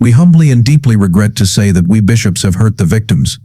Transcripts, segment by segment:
We humbly and deeply regret to say that we bishops have hurt the victims.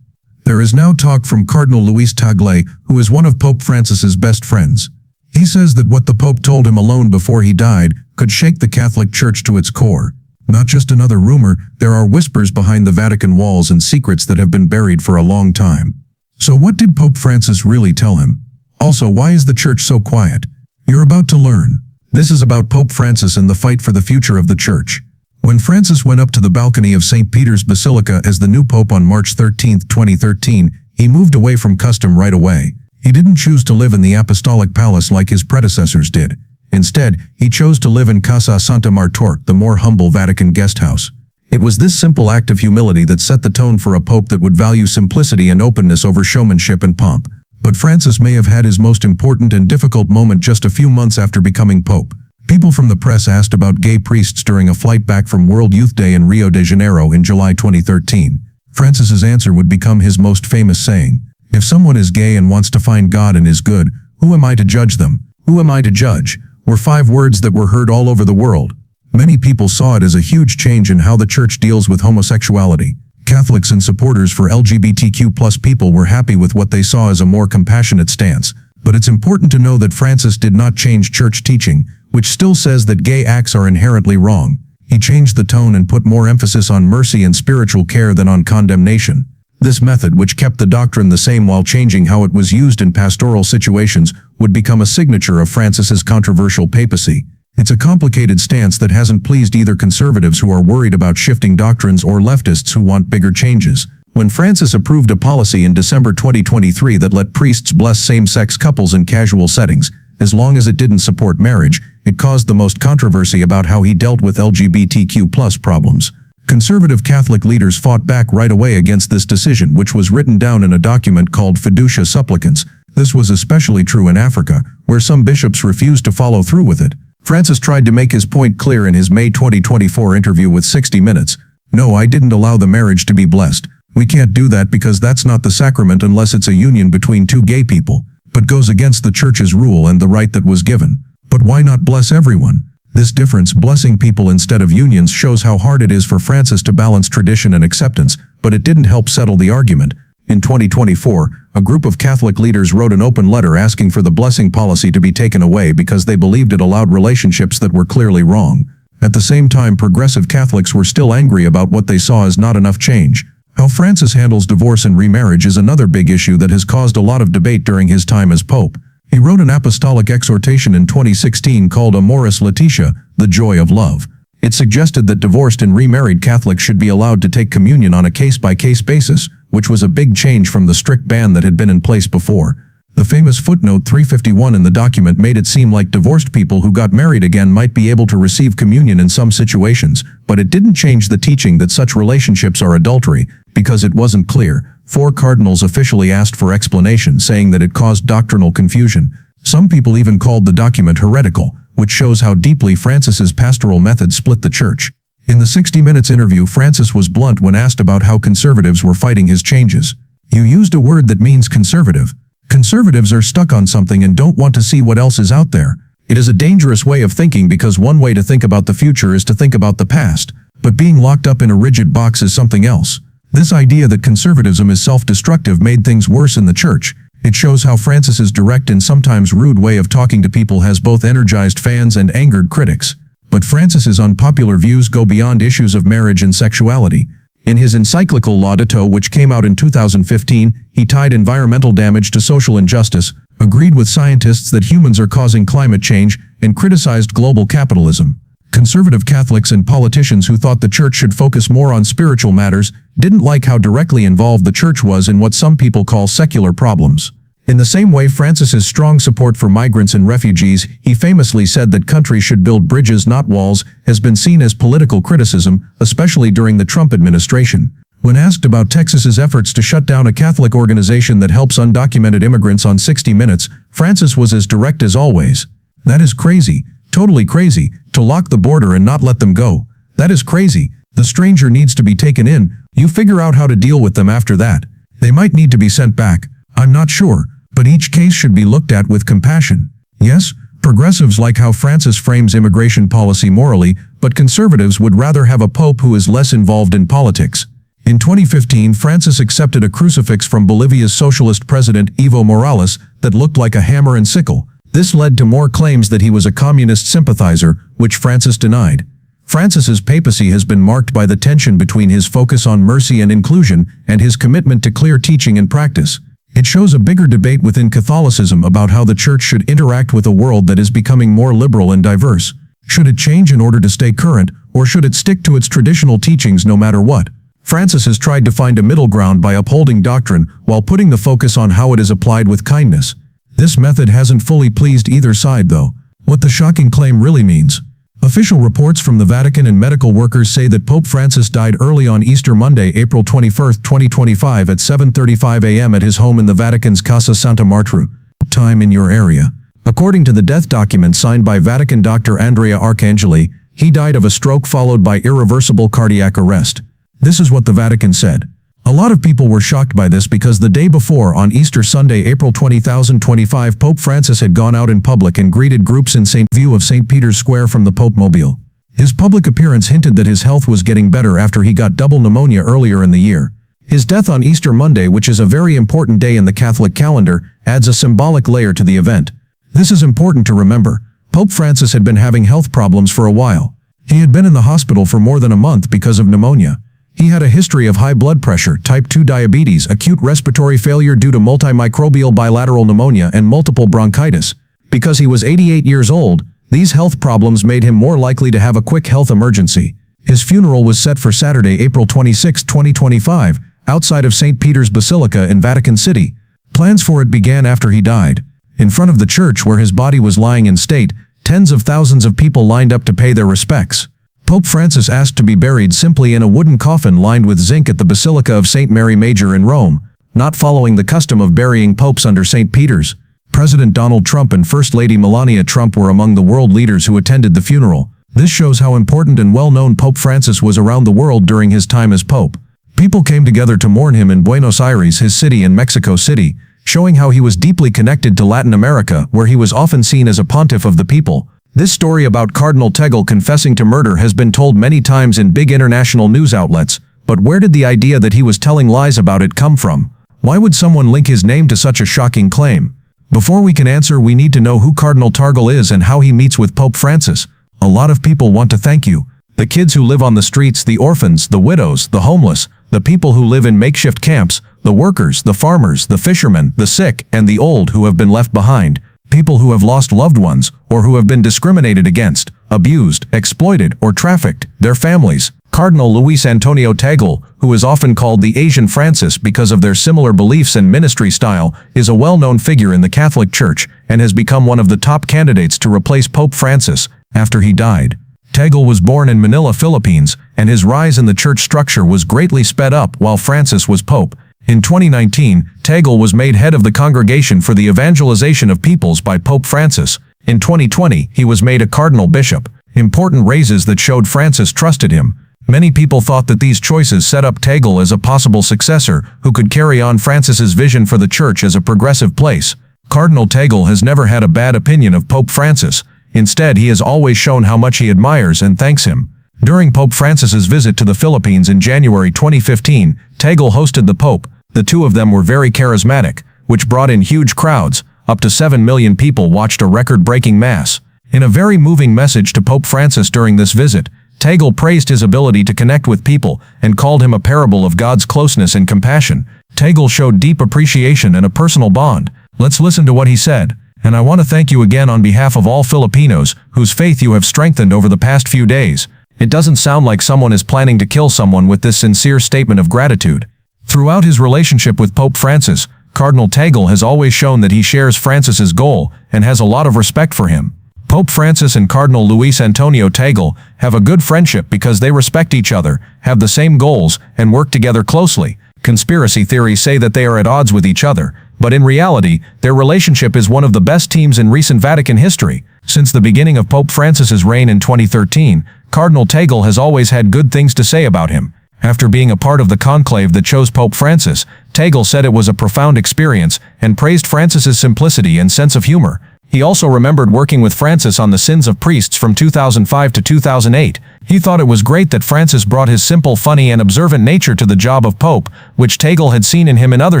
There is now talk from Cardinal Luis Tagle, who is one of Pope Francis's best friends. He says that what the Pope told him alone before he died could shake the Catholic Church to its core. Not just another rumor, there are whispers behind the Vatican walls and secrets that have been buried for a long time. So what did Pope Francis really tell him? Also, why is the Church so quiet? You're about to learn. This is about Pope Francis and the fight for the future of the Church. When Francis went up to the balcony of St. Peter's Basilica as the new Pope on March 13, 2013, he moved away from custom right away. He didn't choose to live in the Apostolic Palace like his predecessors did. Instead, he chose to live in Casa Santa Martor, the more humble Vatican guest house. It was this simple act of humility that set the tone for a pope that would value simplicity and openness over showmanship and pomp. But Francis may have had his most important and difficult moment just a few months after becoming pope. People from the press asked about gay priests during a flight back from World Youth Day in Rio de Janeiro in July 2013. Francis's answer would become his most famous saying, "If someone is gay and wants to find God and is good, who am I to judge them? Who am I to judge?" were 5 words that were heard all over the world. Many people saw it as a huge change in how the Church deals with homosexuality. Catholics and supporters for LGBTQ+ people were happy with what they saw as a more compassionate stance. But it's important to know that Francis did not change Church teaching, which still says that gay acts are inherently wrong. He changed the tone and put more emphasis on mercy and spiritual care than on condemnation. This method, which kept the doctrine the same while changing how it was used in pastoral situations, would become a signature of Francis's controversial papacy. It's a complicated stance that hasn't pleased either conservatives who are worried about shifting doctrines or leftists who want bigger changes. When Francis approved a policy in December 2023 that let priests bless same-sex couples in casual settings, as long as it didn't support marriage, it caused the most controversy about how he dealt with LGBTQ+ problems. Conservative Catholic leaders fought back right away against this decision, which was written down in a document called Fiducia Supplicans. This was especially true in Africa, where some bishops refused to follow through with it. Francis tried to make his point clear in his May 2024 interview with 60 Minutes. "No, I didn't allow the marriage to be blessed. We can't do that because that's not the sacrament unless it's a union between 2 gay people, but goes against the Church's rule and the right that was given. But why not bless everyone?" This difference, blessing people instead of unions, shows how hard it is for Francis to balance tradition and acceptance, but it didn't help settle the argument. In 2024, a group of Catholic leaders wrote an open letter asking for the blessing policy to be taken away because they believed it allowed relationships that were clearly wrong. At the same time, progressive Catholics were still angry about what they saw as not enough change. How Francis handles divorce and remarriage is another big issue that has caused a lot of debate during his time as Pope. He wrote an apostolic exhortation in 2016 called Amoris Laetitia, the joy of love. It suggested that divorced and remarried Catholics should be allowed to take communion on a case-by-case basis, which was a big change from the strict ban that had been in place before. The famous footnote 351 in the document made it seem like divorced people who got married again might be able to receive communion in some situations, but it didn't change the teaching that such relationships are adultery, because it wasn't clear. 4 cardinals officially asked for explanation, saying that it caused doctrinal confusion. Some people even called the document heretical, which shows how deeply Francis's pastoral method split the Church. In the 60 Minutes interview, Francis was blunt when asked about how conservatives were fighting his changes. "You used a word that means conservative. Conservatives are stuck on something and don't want to see what else is out there. It is a dangerous way of thinking because one way to think about the future is to think about the past, but being locked up in a rigid box is something else." This idea that conservatism is self-destructive made things worse in the Church. It shows how Francis's direct and sometimes rude way of talking to people has both energized fans and angered critics. But Francis's unpopular views go beyond issues of marriage and sexuality. In his encyclical Laudato, which came out in 2015, he tied environmental damage to social injustice, agreed with scientists that humans are causing climate change, and criticized global capitalism. Conservative Catholics and politicians who thought the Church should focus more on spiritual matters didn't like how directly involved the Church was in what some people call secular problems. In the same way Francis's strong support for migrants and refugees, he famously said that countries should build bridges not walls, has been seen as political criticism, especially during the Trump administration. When asked about Texas's efforts to shut down a Catholic organization that helps undocumented immigrants on 60 Minutes, Francis was as direct as always. "That is crazy, totally crazy, to lock the border and not let them go. That is crazy. The stranger needs to be taken in. You figure out how to deal with them after that. They might need to be sent back. I'm not sure, but each case should be looked at with compassion." Yes, Progressives like how Francis frames immigration policy morally, but conservatives would rather have a pope who is less involved in politics. In 2015, Francis accepted a crucifix from Bolivia's socialist president Evo Morales that looked like a hammer and sickle. This led to more claims that he was a communist sympathizer, which Francis denied. Francis's papacy has been marked by the tension between his focus on mercy and inclusion and his commitment to clear teaching and practice. It shows a bigger debate within Catholicism about how the Church should interact with a world that is becoming more liberal and diverse. Should it change in order to stay current, or should it stick to its traditional teachings no matter what? Francis has tried to find a middle ground by upholding doctrine while putting the focus on how it is applied with kindness. This method hasn't fully pleased either side, though. What the shocking claim really means. Official reports from the Vatican and medical workers say that Pope Francis died early on Easter Monday, April 21, 2025 at 7:35 a.m. at his home in the Vatican's Casa Santa Marta. Time in your area. According to the death document signed by Vatican Dr. Andrea Arcangeli, he died of a stroke followed by irreversible cardiac arrest. This is what the Vatican said. A lot of people were shocked by this because the day before, on Easter Sunday, April 2025, Pope Francis had gone out in public and greeted groups in view of St. Peter's Square from the Pope Mobile. His public appearance hinted that his health was getting better after he got double pneumonia earlier in the year. His death on Easter Monday, which is a very important day in the Catholic calendar, adds a symbolic layer to the event. This is important to remember. Pope Francis had been having health problems for a while. He had been in the hospital for more than a month because of pneumonia. He had a history of high blood pressure, type 2 diabetes, acute respiratory failure due to multimicrobial bilateral pneumonia, and multiple bronchitis. Because he was 88 years old, these health problems made him more likely to have a quick health emergency. His funeral was set for Saturday, April 26, 2025, outside of St. Peter's Basilica in Vatican City. Plans for it began after he died. In front of the church where his body was lying in state, tens of thousands of people lined up to pay their respects. Pope Francis asked to be buried simply in a wooden coffin lined with zinc at the Basilica of St. Mary Major in Rome, not following the custom of burying popes under St. Peter's. President Donald Trump and First Lady Melania Trump were among the world leaders who attended the funeral. This shows how important and well-known Pope Francis was around the world during his time as Pope. People came together to mourn him in Buenos Aires, his city, in Mexico City, showing how he was deeply connected to Latin America, where he was often seen as a pontiff of the people. This story about Cardinal Tagle confessing to murder has been told many times in big international news outlets, but where did the idea that he was telling lies about it come from? Why would someone link his name to such a shocking claim? Before we can answer, we need to know who Cardinal Tagle is and how he meets with Pope Francis. A lot of people want to thank you. The kids who live on the streets, the orphans, the widows, the homeless, the people who live in makeshift camps, the workers, the farmers, the fishermen, the sick, and the old who have been left behind. People who have lost loved ones, or who have been discriminated against, abused, exploited, or trafficked, their families. Cardinal Luis Antonio Tagle, who is often called the Asian Francis because of their similar beliefs and ministry style, is a well-known figure in the Catholic Church and has become one of the top candidates to replace Pope Francis after he died. Tagle was born in Manila, Philippines, and his rise in the church structure was greatly sped up while Francis was Pope. In 2019, Tagle was made head of the Congregation for the Evangelization of Peoples by Pope Francis. In 2020, he was made a cardinal bishop. Important raises that showed Francis trusted him. Many people thought that these choices set up Tagle as a possible successor who could carry on Francis's vision for the church as a progressive place. Cardinal Tagle has never had a bad opinion of Pope Francis. Instead, he has always shown how much he admires and thanks him. During Pope Francis's visit to the Philippines in January 2015, Tagle hosted the Pope. The two of them were very charismatic, which brought in huge crowds. Up to 7 million people watched a record-breaking mass. In a very moving message to Pope Francis during this visit, Tagle praised his ability to connect with people and called him a parable of God's closeness and compassion. Tagle showed deep appreciation and a personal bond. Let's listen to what he said. And I want to thank you again on behalf of all Filipinos whose faith you have strengthened over the past few days. It doesn't sound like someone is planning to kill someone with this sincere statement of gratitude. Throughout his relationship with Pope Francis, Cardinal Tagle has always shown that he shares Francis's goal and has a lot of respect for him. Pope Francis and Cardinal Luis Antonio Tagle have a good friendship because they respect each other, have the same goals, and work together closely. Conspiracy theories say that they are at odds with each other, but in reality, their relationship is one of the best teams in recent Vatican history. Since the beginning of Pope Francis's reign in 2013, Cardinal Tagle has always had good things to say about him. After being a part of the conclave that chose Pope Francis, Tagle said it was a profound experience and praised Francis's simplicity and sense of humor. He also remembered working with Francis on the sins of priests from 2005 to 2008. He thought it was great that Francis brought his simple, funny, and observant nature to the job of Pope, which Tagle had seen in him in other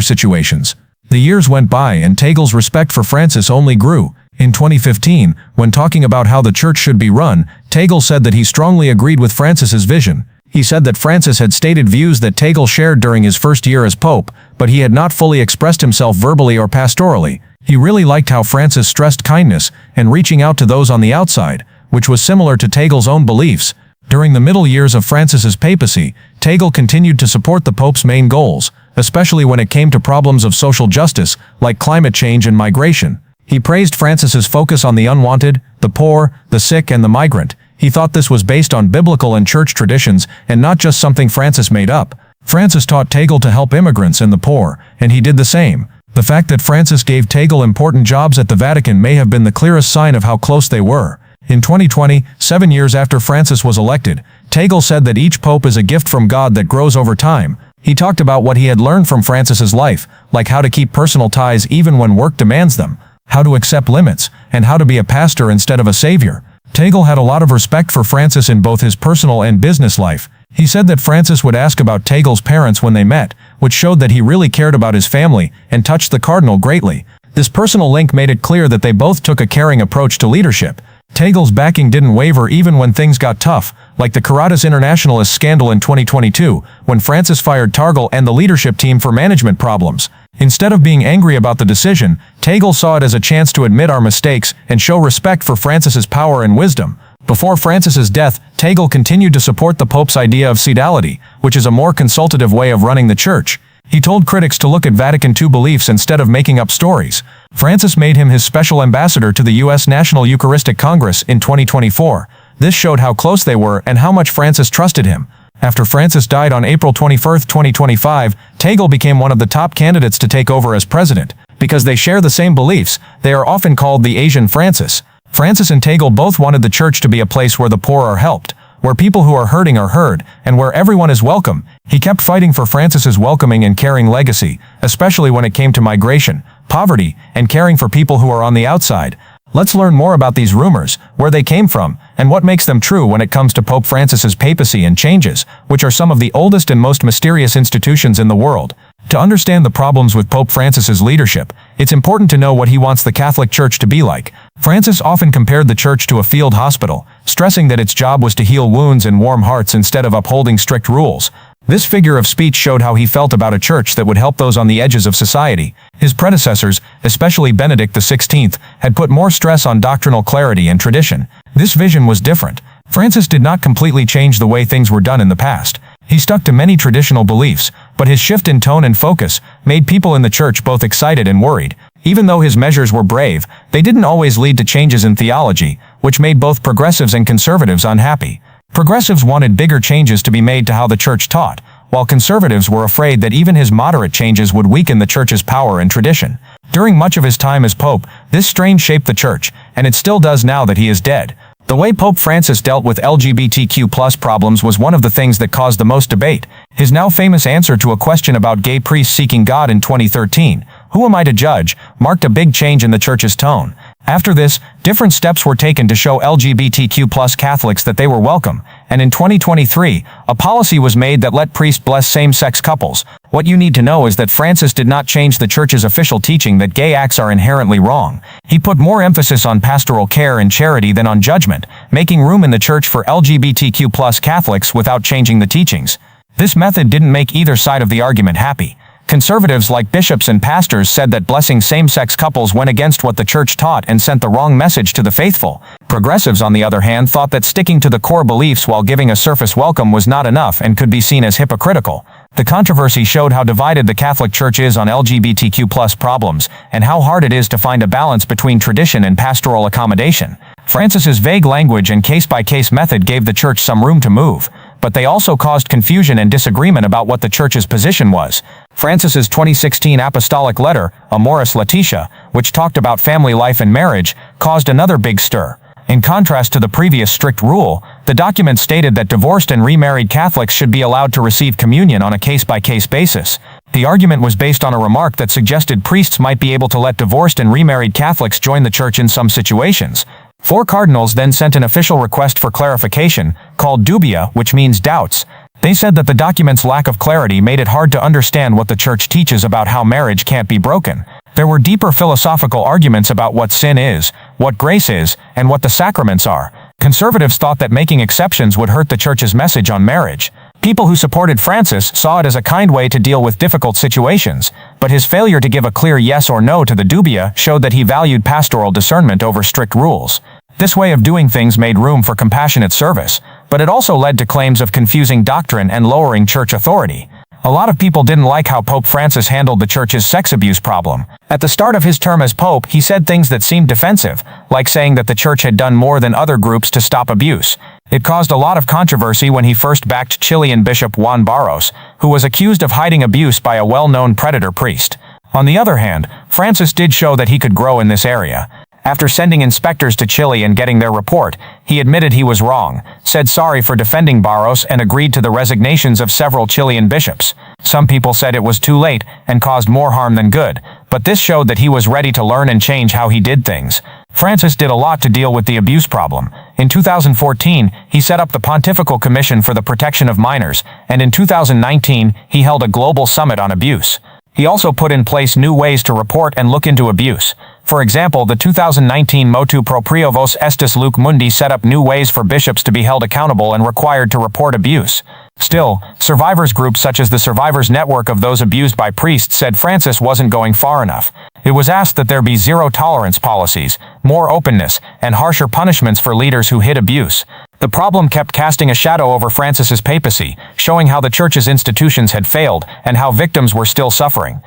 situations. The years went by and Tagle's respect for Francis only grew. In 2015, when talking about how the church should be run, Tagle said that he strongly agreed with Francis's vision. He said that Francis had stated views that Tagle shared during his first year as Pope, but he had not fully expressed himself verbally or pastorally. He really liked how Francis stressed kindness and reaching out to those on the outside, which was similar to Tagle's own beliefs. During the middle years of Francis's papacy, Tagle continued to support the Pope's main goals, especially when it came to problems of social justice, like climate change and migration. He praised Francis's focus on the unwanted, the poor, the sick, and the migrant. He thought this was based on biblical and church traditions and not just something Francis made up. Francis taught Tagle to help immigrants and the poor, and he did the same. The fact that Francis gave Tagle important jobs at the Vatican may have been the clearest sign of how close they were. In 2020, 7 years after Francis was elected, Tagle said that each pope is a gift from God that grows over time. He talked about what he had learned from Francis's life, like how to keep personal ties even when work demands them, how to accept limits, and how to be a pastor instead of a savior. Tagle had a lot of respect for Francis in both his personal and business life. He said that Francis would ask about Tagle's parents when they met, which showed that he really cared about his family and touched the cardinal greatly. This personal link made it clear that they both took a caring approach to leadership. Tagle's backing didn't waver even when things got tough, like the Caritas Internationalist scandal in 2022, when Francis fired Tagle and the leadership team for management problems. Instead of being angry about the decision, Tagle saw it as a chance to admit our mistakes and show respect for Francis's power and wisdom. Before Francis's death, Tagle continued to support the Pope's idea of synodality, which is a more consultative way of running the church. He told critics to look at Vatican II beliefs instead of making up stories. Francis made him his special ambassador to the U.S. National Eucharistic Congress in 2024. This showed how close they were and how much Francis trusted him. After Francis died on April 21, 2025, Tagle became one of the top candidates to take over as president. Because they share the same beliefs, they are often called the Asian Francis. Francis and Tagle both wanted the church to be a place where the poor are helped, where people who are hurting are heard, and where everyone is welcome. He kept fighting for Francis's welcoming and caring legacy, especially when it came to migration, poverty, and caring for people who are on the outside. Let's learn more about these rumors, where they came from, and what makes them true when it comes to Pope Francis's papacy and changes, which are some of the oldest and most mysterious institutions in the world. To understand the problems with Pope Francis's leadership, it's important to know what he wants the Catholic Church to be like. Francis often compared the church to a field hospital, stressing that its job was to heal wounds and warm hearts instead of upholding strict rules. This figure of speech showed how he felt about a church that would help those on the edges of society. His predecessors, especially Benedict XVI, had put more stress on doctrinal clarity and tradition. This vision was different. Francis did not completely change the way things were done in the past. He stuck to many traditional beliefs, but his shift in tone and focus made people in the church both excited and worried. Even though his measures were brave, they didn't always lead to changes in theology, which made both progressives and conservatives unhappy. Progressives wanted bigger changes to be made to how the church taught, while conservatives were afraid that even his moderate changes would weaken the church's power and tradition. During much of his time as pope, this strain shaped the church, and it still does now that he is dead. The way Pope Francis dealt with LGBTQ+ problems was one of the things that caused the most debate. His now famous answer to a question about gay priests seeking God in 2013, "Who am I to judge?" marked a big change in the church's tone. After this, different steps were taken to show LGBTQ+ Catholics that they were welcome, and in 2023, a policy was made that let priests bless same-sex couples. What you need to know is that Francis did not change the church's official teaching that gay acts are inherently wrong. He put more emphasis on pastoral care and charity than on judgment, making room in the church for LGBTQ+ Catholics without changing the teachings. This method didn't make either side of the argument happy. Conservatives like bishops and pastors said that blessing same-sex couples went against what the church taught and sent the wrong message to the faithful. Progressives, on the other hand, thought that sticking to the core beliefs while giving a surface welcome was not enough and could be seen as hypocritical. The controversy showed how divided the Catholic Church is on LGBTQ+ problems and how hard it is to find a balance between tradition and pastoral accommodation. Francis's vague language and case-by-case method gave the church some room to move, but they also caused confusion and disagreement about what the church's position was. Francis's 2016 apostolic letter, Amoris Laetitia, which talked about family life and marriage, caused another big stir. In contrast to the previous strict rule, the document stated that divorced and remarried Catholics should be allowed to receive communion on a case-by-case basis. The argument was based on a remark that suggested priests might be able to let divorced and remarried Catholics join the church in some situations. 4 cardinals then sent an official request for clarification, called dubia, which means doubts. They said that the document's lack of clarity made it hard to understand what the church teaches about how marriage can't be broken. There were deeper philosophical arguments about what sin is, what grace is, and what the sacraments are. Conservatives thought that making exceptions would hurt the church's message on marriage. People who supported Francis saw it as a kind way to deal with difficult situations, but his failure to give a clear yes or no to the dubia showed that he valued pastoral discernment over strict rules. This way of doing things made room for compassionate service, but it also led to claims of confusing doctrine and lowering church authority. A lot of people didn't like how Pope Francis handled the church's sex abuse problem. At the start of his term as pope, he said things that seemed defensive, like saying that the church had done more than other groups to stop abuse. It caused a lot of controversy when he first backed Chilean Bishop Juan Barros, who was accused of hiding abuse by a well-known predator priest. On the other hand, Francis did show that he could grow in this area. After sending inspectors to Chile and getting their report, he admitted he was wrong, said sorry for defending Barros, and agreed to the resignations of several Chilean bishops. Some people said it was too late and caused more harm than good, but this showed that he was ready to learn and change how he did things. Francis did a lot to deal with the abuse problem. In 2014, he set up the Pontifical Commission for the Protection of Minors, and in 2019, he held a global summit on abuse. He also put in place new ways to report and look into abuse. For example, the 2019 Motu Proprio Vos Estis Luc Mundi set up new ways for bishops to be held accountable and required to report abuse. Still, survivors groups such as the Survivors Network of Those Abused by Priests said Francis wasn't going far enough. It was asked that there be zero-tolerance policies, more openness, and harsher punishments for leaders who hid abuse. The problem kept casting a shadow over Francis's papacy, showing how the church's institutions had failed and how victims were still suffering.